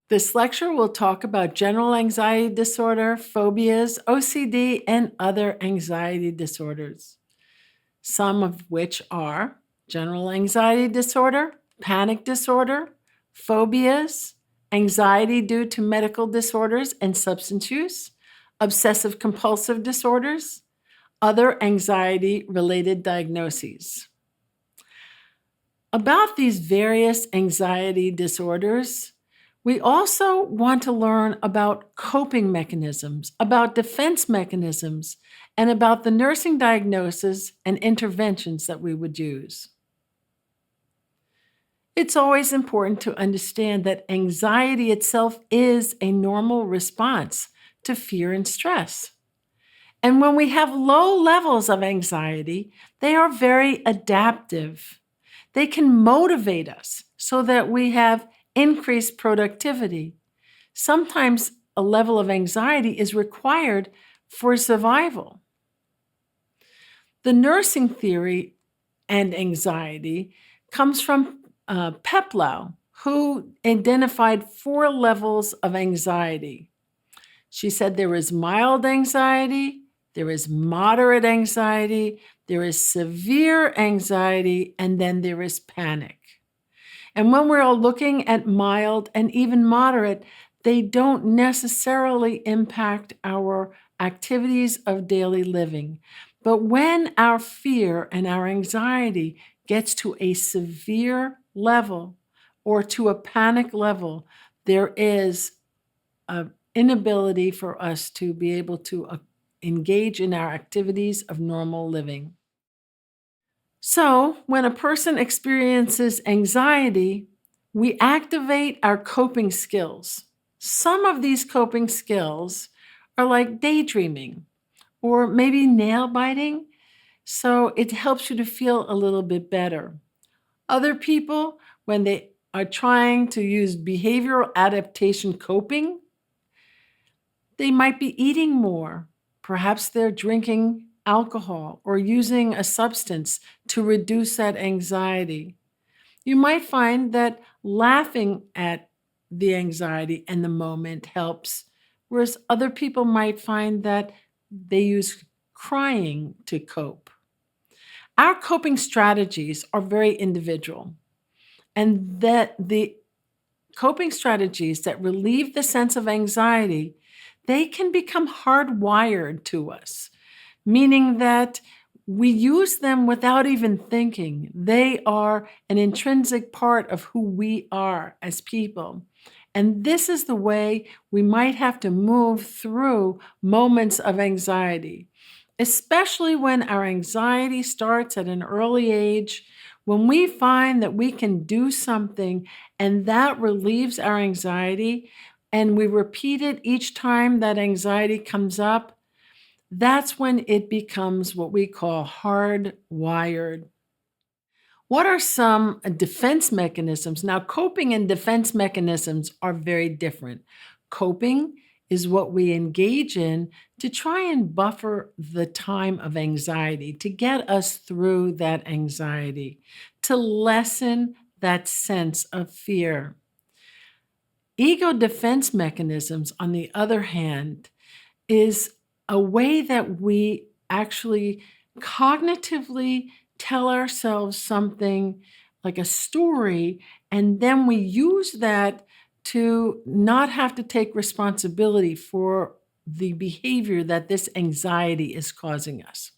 This lecture will talk about general anxiety disorder, phobias, OCD, and other anxiety disorders, some of which are general anxiety disorder, panic disorder, phobias, anxiety due to medical disorders and substance use, obsessive-compulsive disorders, other anxiety-related diagnoses. About these various anxiety disorders, we also want to learn about coping mechanisms, about defense mechanisms, and about the nursing diagnosis and interventions that we would use. It's always important to understand that anxiety itself is a normal response to fear and stress. And when we have low levels of anxiety, they are very adaptive. They can motivate us so that we have increased productivity. Sometimes a level of anxiety is required for survival. The nursing theory and anxiety comes from Peplau, who identified 4 levels of anxiety. She said there is mild anxiety, there is moderate anxiety, there is severe anxiety, and then there is panic. And when we're looking at mild and even moderate, they don't necessarily impact our activities of daily living. But when our fear and our anxiety gets to a severe level or to a panic level, there is an inability for us to be able to engage in our activities of normal living. So, when a person experiences anxiety, we activate our coping skills. Some of these coping skills are like daydreaming or maybe nail biting, so it helps you to feel a little bit better. Other people, when they are trying to use behavioral adaptation coping, they might be eating more. Perhaps they're drinking alcohol or using a substance to reduce that anxiety. You might find that laughing at the anxiety and the moment helps, whereas other people might find that they use crying to cope. Our coping strategies are very individual, and that the coping strategies that relieve the sense of anxiety, they can become hardwired to us, meaning that we use them without even thinking. They are an intrinsic part of who we are as people. And this is the way we might have to move through moments of anxiety, especially when our anxiety starts at an early age. When we find that we can do something and that relieves our anxiety, and we repeat it each time that anxiety comes up, that's when it becomes what we call hardwired. What are some defense mechanisms? Now, coping and defense mechanisms are very different. Coping is what we engage in to try and buffer the time of anxiety, to get us through that anxiety, to lessen that sense of fear. Ego defense mechanisms, on the other hand, is a way that we actually cognitively tell ourselves something like a story, and then we use that to not have to take responsibility for the behavior that this anxiety is causing us.